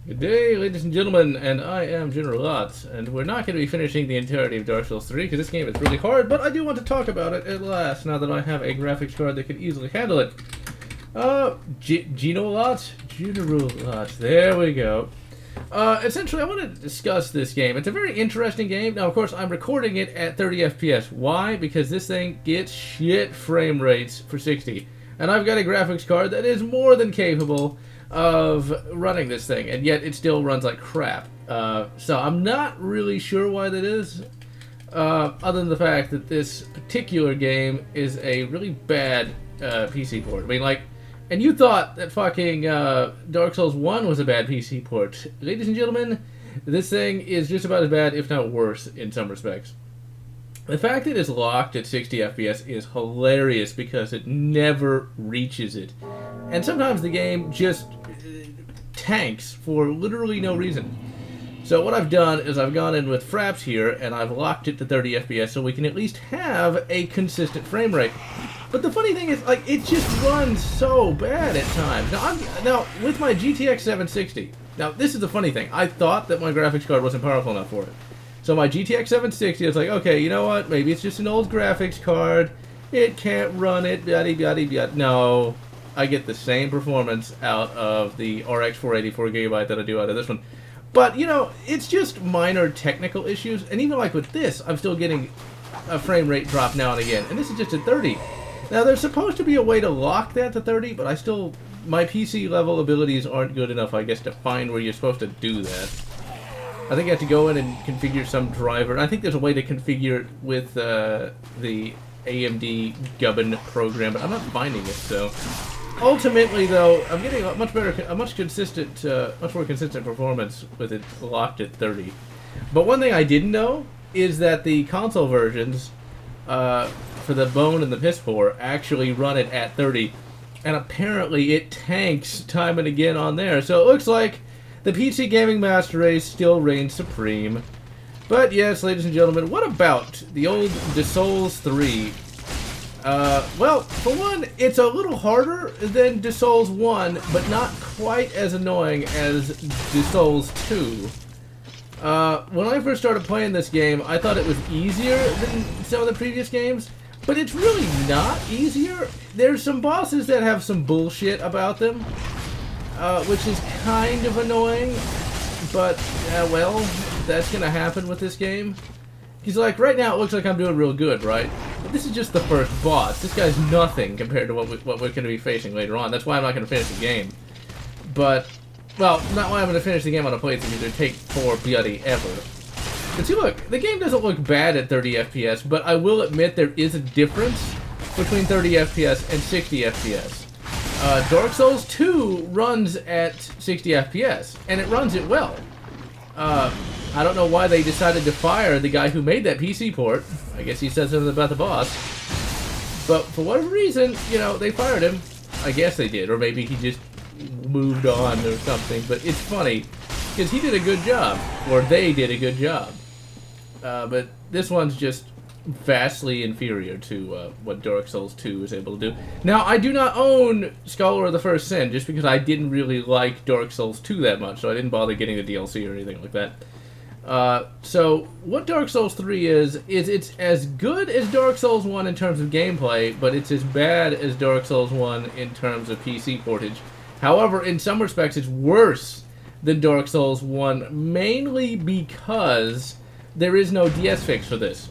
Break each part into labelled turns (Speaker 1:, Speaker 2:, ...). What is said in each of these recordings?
Speaker 1: Good day, ladies and gentlemen, and I am GeneralLotz, and we're not going to be finishing the entirety of Dark Souls 3 because this game is really hard, but I do want to talk about it at last now that I have a graphics card that can easily handle it. GeneralLotz, there we go. Essentially, I want to discuss this game. It's a very interesting game. Now, of course, I'm recording it at 30 FPS. Why? Because this thing gets shit frame rates for 60. And I've got a graphics card that is more than capable of running this thing, and yet it still runs like crap. So I'm not really sure why that is, other than the fact that this particular game is a really bad PC port. I mean, like, and you thought that fucking Dark Souls 1 was a bad PC port. Ladies and gentlemen, this thing is just about as bad, if not worse, in some respects. The fact that it's locked at 60 FPS is hilarious because it never reaches it. And sometimes the game just tanks for literally no reason. So what I've done is I've gone in with fraps here and I've locked it to 30 FPS so we can at least have a consistent frame rate. But the funny thing is, like, it just runs so bad at times. Now with my GTX 760, now this is the funny thing. I thought that my graphics card wasn't powerful enough for it. So my GTX 760, I was like, okay, you know what? Maybe it's just an old graphics card. It can't run it, yada. No, I get the same performance out of the RX 484GB that I do out of this one. But, you know, it's just minor technical issues. And even like with this, I'm still getting a frame rate drop now and again. And this is just at 30. Now, there's supposed to be a way to lock that to 30, but my PC level abilities aren't good enough, I guess, to find where you're supposed to do that. I think you have to go in and configure some driver. I think there's a way to configure it with the AMD Gubbin program, but I'm not finding it. So ultimately, though, I'm getting a much more consistent performance with it locked at 30. But one thing I didn't know is that the console versions for the Bone and the Piss Poor actually run it at 30, and apparently it tanks time and again on there. So it looks like the PC Gaming Master Race still reigns supreme. But yes, ladies and gentlemen, what about the old Souls 3? Well, for one, it's a little harder than Souls 1, but not quite as annoying as Souls 2. When I first started playing this game, I thought it was easier than some of the previous games, but it's really not easier. There's some bosses that have some bullshit about them, which is kind of annoying, but, well, that's gonna happen with this game. He's like, right now it looks like I'm doing real good, right? But this is just the first boss. This guy's nothing compared to what we're gonna be facing later on. That's why I'm not gonna finish the game. But, well, not why I'm gonna finish the game on a playthrough, because it'd take 4 bloody ever. But see, look, the game doesn't look bad at 30 FPS, but I will admit there is a difference between 30 FPS and 60 FPS. Dark Souls 2 runs at 60 FPS, and it runs it well. I don't know why they decided to fire the guy who made that PC port. I guess he said something about the boss. But for whatever reason, you know, they fired him. I guess they did, or maybe he just moved on or something. But it's funny, because he did a good job, or they did a good job. But this one's just vastly inferior to what Dark Souls 2 is able to do. Now, I do not own Scholar of the First Sin, just because I didn't really like Dark Souls 2 that much, so I didn't bother getting the DLC or anything like that. So, what Dark Souls 3 is it's as good as Dark Souls 1 in terms of gameplay, but it's as bad as Dark Souls 1 in terms of PC portage. However, in some respects, it's worse than Dark Souls 1, mainly because there is no DS fix for this.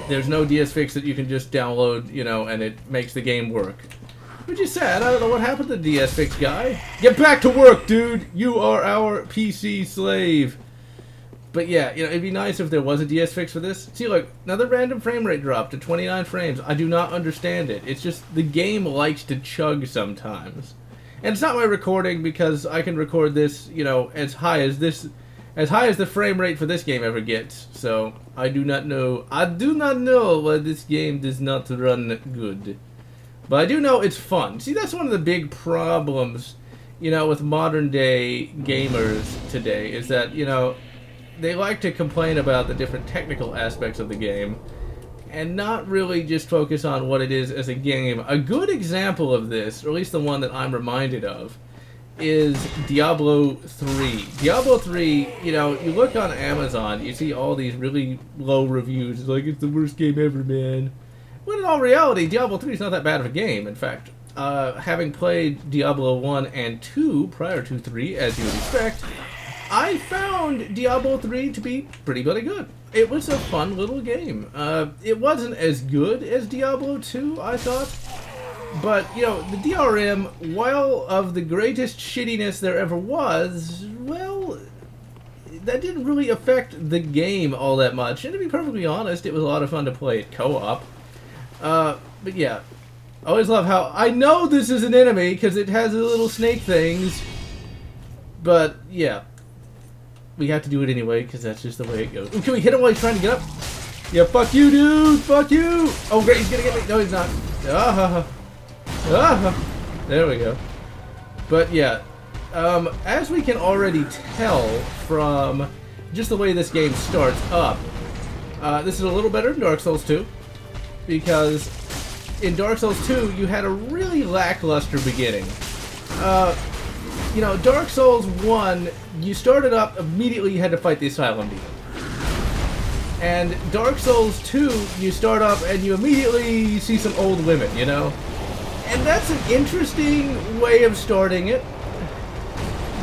Speaker 1: There's no DS fix that you can just download, you know, and it makes the game work. Which is sad. I don't know what happened to the DS fix guy. Get back to work, dude! You are our PC slave. But yeah, you know, it'd be nice if there was a DS fix for this. See, look, another random frame rate drop to 29 frames. I do not understand it. It's just the game likes to chug sometimes. And it's not my recording, because I can record this, you know, as high as the frame rate for this game ever gets. So I do not know why this game does not run good. But I do know it's fun. See, that's one of the big problems, you know, with modern day gamers today, is that, you know, they like to complain about the different technical aspects of the game and not really just focus on what it is as a game. A good example of this, or at least the one that I'm reminded of, is Diablo 3. Diablo 3, you know, you look on Amazon, you see all these really low reviews. It's like, it's the worst game ever, man. When in all reality, Diablo 3 is not that bad of a game. In fact, having played Diablo 1 and 2 prior to 3, as you would expect, I found Diablo 3 to be pretty bloody good. It was a fun little game. It wasn't as good as Diablo 2, I thought. But, you know, the DRM, while of the greatest shittiness there ever was, well, that didn't really affect the game all that much. And to be perfectly honest, it was a lot of fun to play it co-op. But yeah, I always love how, I know this is an enemy because it has the little snake things. But, yeah. We have to do it anyway, because that's just the way it goes. Ooh, can we hit him while he's trying to get up? Yeah, fuck you, dude! Fuck you! Oh, great, he's gonna get me! No, he's not. There we go. But, yeah. As we can already tell from just the way this game starts up, this is a little better than Dark Souls 2. Because in Dark Souls 2, you had a really lackluster beginning. You know, Dark Souls 1, you started up, immediately you had to fight the Asylum Demon. And Dark Souls 2, you start up and you immediately see some old women, you know? And that's an interesting way of starting it.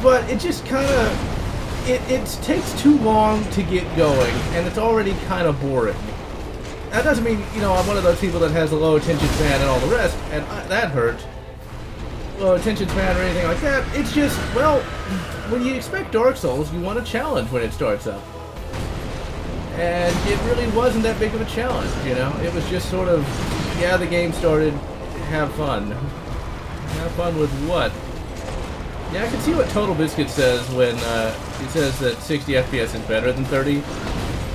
Speaker 1: But it just kind of, it takes too long to get going, and it's already kind of boring. That doesn't mean, you know, I'm one of those people that has a low attention span and all the rest, and that hurt. Low attention span or anything like that. It's just, well, when you expect Dark Souls, you want a challenge when it starts up. And it really wasn't that big of a challenge, you know? It was just sort of, yeah, the game started, have fun. Have fun with what? Yeah, I can see what Total Biscuit says when he says that 60 FPS is better than 30.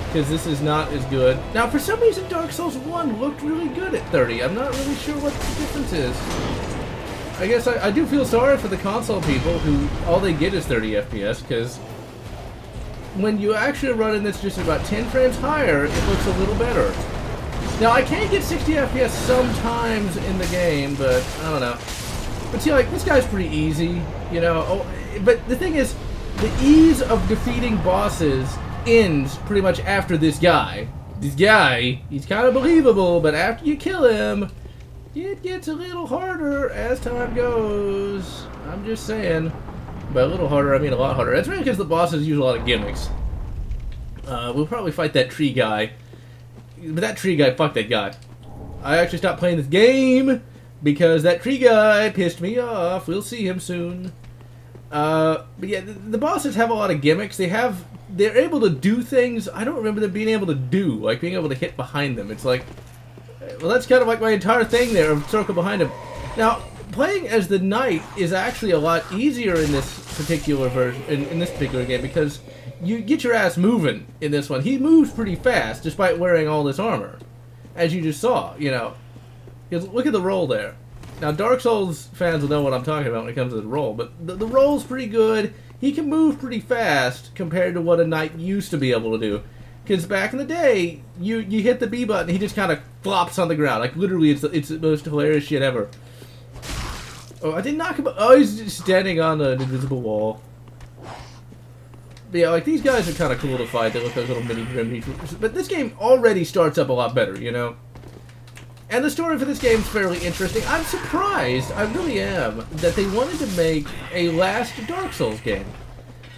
Speaker 1: Because this is not as good. Now, for some reason, Dark Souls 1 looked really good at 30. I'm not really sure what the difference is. I guess I do feel sorry for the console people who all they get is 30 FPS, because when you actually run in this just about 10 frames higher, it looks a little better. Now, I can get 60 FPS sometimes in the game, but I don't know. But see, like, this guy's pretty easy, you know. Oh, but the thing is, the ease of defeating bosses ends pretty much after this guy. This guy, he's kind of believable, but after you kill him, it gets a little harder as time goes. I'm just saying. By a little harder, I mean a lot harder. That's really because the bosses use a lot of gimmicks. We'll probably fight that tree guy. But that tree guy, fuck that guy. I actually stopped playing this game because that tree guy pissed me off. We'll see him soon. But yeah, the bosses have a lot of gimmicks. They're able to do things I don't remember them being able to do, like being able to hit behind them. It's like, well, that's kind of like my entire thing there, of circle behind him. Now, playing as the knight is actually a lot easier in this particular version, in this particular game, because you get your ass moving in this one. He moves pretty fast, despite wearing all this armor, as you just saw, you know. Because look at the roll there. Now, Dark Souls fans will know what I'm talking about when it comes to the roll, but the roll's pretty good. He can move pretty fast compared to what a knight used to be able to do. Because back in the day, you hit the B button, he just kind of flops on the ground. Like, literally, it's the most hilarious shit ever. Oh, I didn't knock him. Oh, he's just standing on an invisible wall. But yeah, like, these guys are kind of cool to fight. They look like little mini Grim Reapers. But this game already starts up a lot better, you know? And the story for this game is fairly interesting. I'm surprised, I really am, that they wanted to make a last Dark Souls game.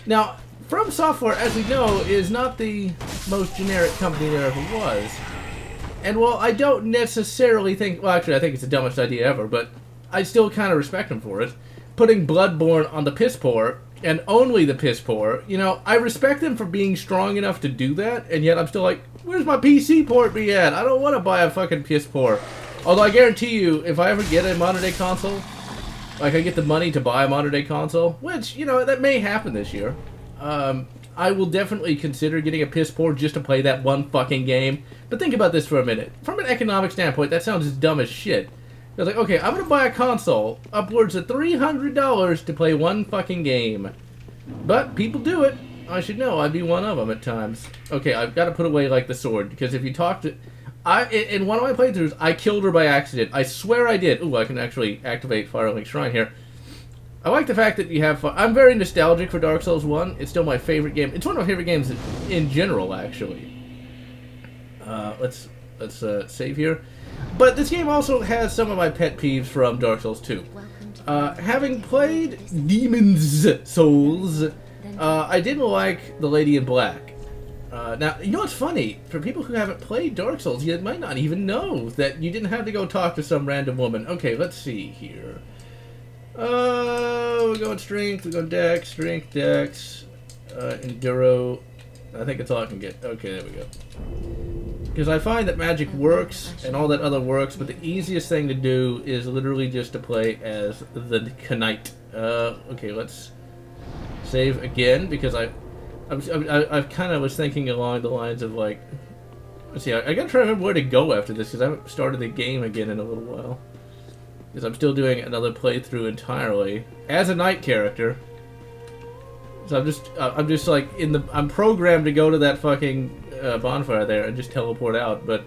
Speaker 1: Now, From Software, as we know, is not the most generic company there ever was. And while I don't necessarily think... Well, actually, I think it's the dumbest idea ever, but I still kind of respect them for it. Putting Bloodborne on the piss poor, and only the piss poor, you know, I respect them for being strong enough to do that, and yet I'm still like, where's my PC port be at? I don't want to buy a fucking piss poor. Although I guarantee you, if I ever get a modern day console, like I get the money to buy a modern day console, which, you know, that may happen this year, I will definitely consider getting a piss poor just to play that one fucking game. But think about this for a minute. From an economic standpoint, that sounds as dumb as shit. It's like, okay, I'm going to buy a console upwards of $300 to play one fucking game. But people do it. I should know. I'd be one of them at times. Okay, I've got to put away, like, the sword. Because if you talk to... in one of my playthroughs, I killed her by accident. I swear I did. Ooh, I can actually activate Firelink Shrine here. I like the fact that you have fun. I'm very nostalgic for Dark Souls 1. It's still my favorite game. It's one of my favorite games in general, actually. Let's save here. But this game also has some of my pet peeves from Dark Souls 2. Having played Demon's Souls, I didn't like the Lady in Black. Now, you know what's funny? For people who haven't played Dark Souls, you might not even know that you didn't have to go talk to some random woman. Okay, let's see here. We're going strength, we're going dex, strength, dex, enduro. I think that's all I can get. Okay, there we go. Because I find that magic works and all that other works, but the easiest thing to do is literally just to play as the Knight. Okay, let's save again, because I kind of was thinking along the lines of like, let's see, I gotta try to remember where to go after this, because I haven't started the game again in a little while. Because I'm still doing another playthrough entirely as a knight character. So I'm just like I'm programmed to go to that fucking bonfire there and just teleport out. But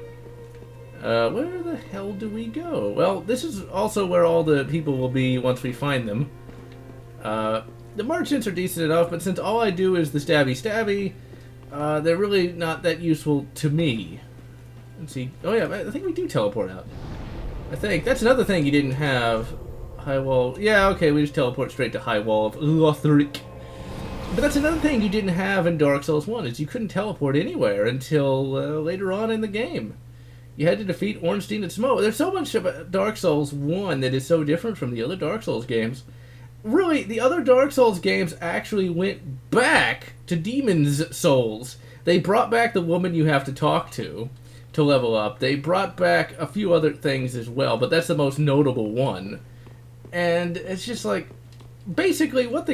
Speaker 1: where the hell do we go? Well, this is also where all the people will be once we find them. The merchants are decent enough, but since all I do is the stabby, they're really not that useful to me. Let's see. Oh yeah, I think we do teleport out. I think that's another thing you didn't have. High wall. Yeah, okay, we just teleport straight to High Wall of Lothric. But that's another thing you didn't have in Dark Souls 1, is you couldn't teleport anywhere until later on in the game. You had to defeat Ornstein and Smough. There's so much about Dark Souls 1 that is so different from the other Dark Souls games. Really, the other Dark Souls games actually went back to Demon's Souls. They brought back the woman you have to talk to level up. They brought back a few other things as well, but that's the most notable one. And it's just like, basically what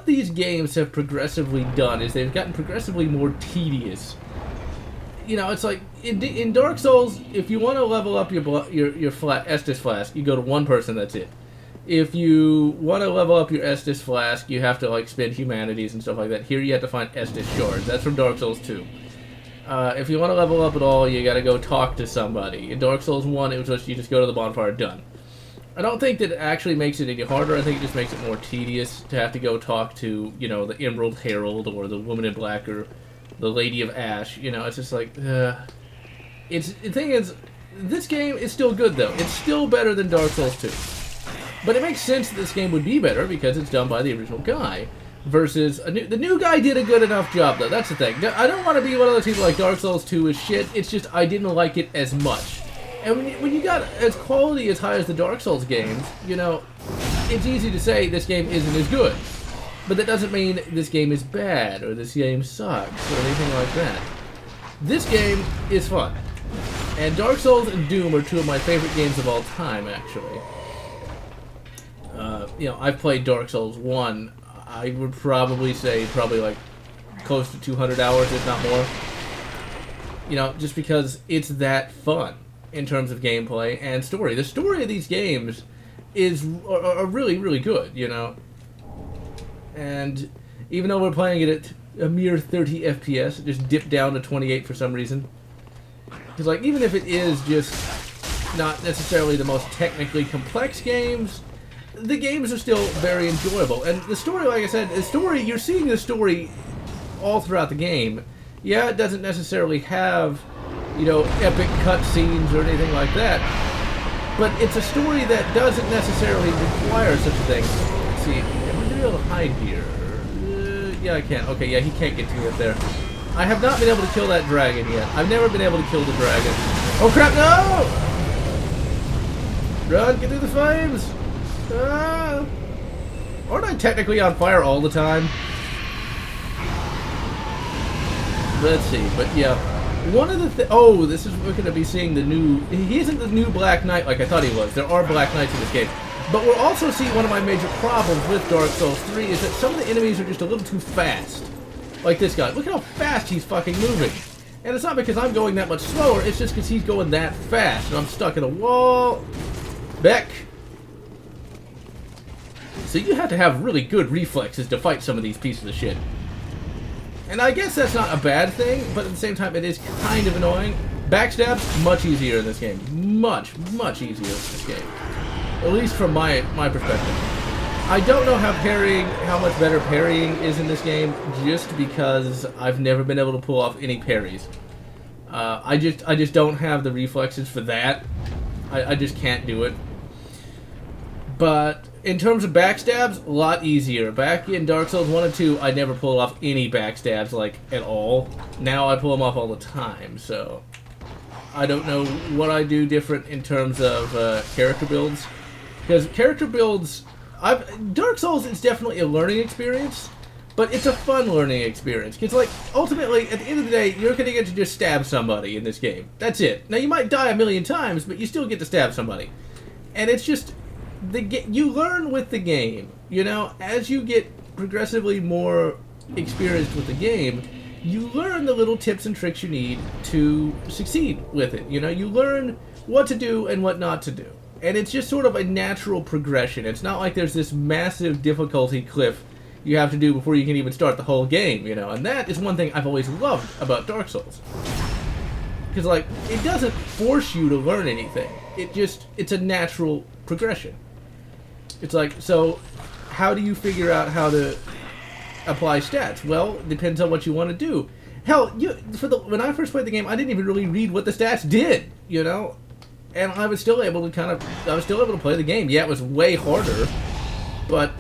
Speaker 1: these games have progressively done is they've gotten progressively more tedious. You know, it's like in Dark Souls, if you want to level up your Estus flask, you go to one person. That's it. If you want to level up your Estus flask, you have to like spend humanities and stuff like that. Here you have to find Estus shards. That's from Dark Souls 2. If you want to level up at all, you got to go talk to somebody. In Dark Souls 1, it was just you just go to the bonfire, done. I don't think that it actually makes it any harder. I think it just makes it more tedious to have to go talk to, you know, the Emerald Herald or the Woman in Black or the Lady of Ash. You know, it's just like, the thing is, this game is still good though. It's still better than Dark Souls 2. But it makes sense that this game would be better because it's done by the original guy. Versus, the new guy did a good enough job though, that's the thing. I don't want to be one of those people like Dark Souls 2 is shit, it's just I didn't like it as much. And when you got as quality as high as the Dark Souls games, you know, it's easy to say this game isn't as good. But that doesn't mean this game is bad, or this game sucks, or anything like that. This game is fun. And Dark Souls and Doom are two of my favorite games of all time, actually. You know, I've played Dark Souls 1, I would probably say like close to 200 hours, if not more. You know, just because it's that fun in terms of gameplay and story. The story of these games are really, really good, you know. And even though we're playing it at a mere 30 FPS, it just dipped down to 28 for some reason. Because, like, even if it is just not necessarily the most technically complex games, the games are still very enjoyable. And the story, like I said, you're seeing the story all throughout the game. Yeah, it doesn't necessarily have, you know, epic cutscenes or anything like that. But it's a story that doesn't necessarily require such a thing. Let's see, am I going to be able to hide here? Yeah, I can. Okay, yeah, he can't get to me up there. I have not been able to kill that dragon yet. I've never been able to kill the dragon. Oh crap, no! Run, get through the flames! Ah! Aren't I technically on fire all the time? Let's see, but yeah. One of the oh, this is, we're going to be seeing the new, he isn't the new Black Knight like I thought he was. There are Black Knights in this game. But we'll also see one of my major problems with Dark Souls 3 is that some of the enemies are just a little too fast. Like this guy. Look at how fast he's fucking moving. And it's not because I'm going that much slower, it's just because he's going that fast. And I'm stuck in a wall. Beck. So you have to have really good reflexes to fight some of these pieces of shit. And I guess that's not a bad thing, but at the same time it is kind of annoying. Backstab's much easier in this game. Much, much easier in this game. At least from my perspective. I don't know how much better parrying is in this game, just because I've never been able to pull off any parries. I just don't have the reflexes for that. I just can't do it. But in terms of backstabs, a lot easier. Back in Dark Souls 1 and 2, I never pulled off any backstabs, like, at all. Now I pull them off all the time, so I don't know what I do different in terms of character builds. Because character builds, Dark Souls is definitely a learning experience, but it's a fun learning experience. Because, like, ultimately, at the end of the day, you're going to get to just stab somebody in this game. That's it. Now, you might die a million times, but you still get to stab somebody. And it's just, you learn with the game. You know, as you get progressively more experienced with the game, you learn the little tips and tricks you need to succeed with it. You know, you learn what to do and what not to do. And it's just sort of a natural progression. It's not like there's this massive difficulty cliff you have to do before you can even start the whole game, you know. And that is one thing I've always loved about Dark Souls. Because, like, it doesn't force you to learn anything. It's a natural progression. It's like, so how do you figure out how to apply stats? Well, it depends on what you want to do. Hell, when I first played the game, I didn't even really read what the stats did, you know? And I was still able to play the game. Yeah, it was way harder, but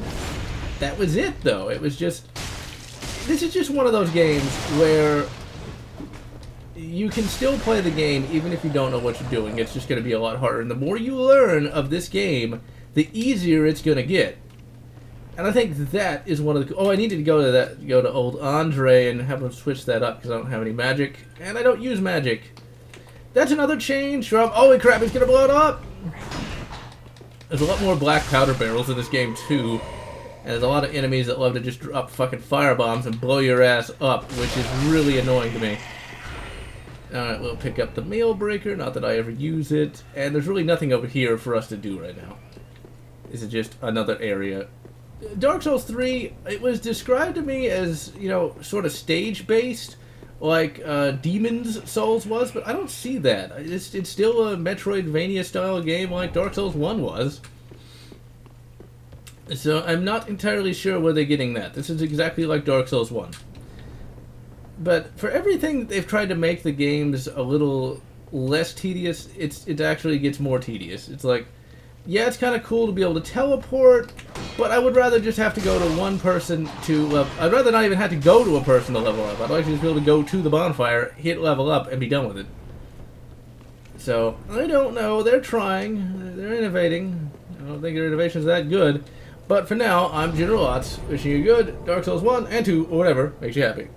Speaker 1: that was it, though. It was just, this is just one of those games where you can still play the game even if you don't know what you're doing. It's just going to be a lot harder. And the more you learn of this game, the easier it's going to get. And I think that is one of the... Oh, I needed to go to old Andre and have him switch that up because I don't have any magic. And I don't use magic. That's another change from... Holy crap, he's going to blow it up! There's a lot more black powder barrels in this game, too. And there's a lot of enemies that love to just drop fucking firebombs and blow your ass up, which is really annoying to me. Alright, we'll pick up the meal breaker. Not that I ever use it. And there's really nothing over here for us to do right now. This is just another area. Dark Souls 3, it was described to me as, you know, sort of stage-based, like Demon's Souls was, but I don't see that. It's still a Metroidvania-style game like Dark Souls 1 was. So I'm not entirely sure where they're getting that. This is exactly like Dark Souls 1. But for everything that they've tried to make the games a little less tedious, it actually gets more tedious. It's like, yeah, it's kind of cool to be able to teleport, but I would rather just have to go to one person to level... I'd rather not even have to go to a person to level up. I'd like to just be able to go to the bonfire, hit level up, and be done with it. So, I don't know. They're trying. They're innovating. I don't think their innovation's that good. But for now, I'm GeneralLotz, wishing you good Dark Souls 1 and 2, or whatever makes you happy.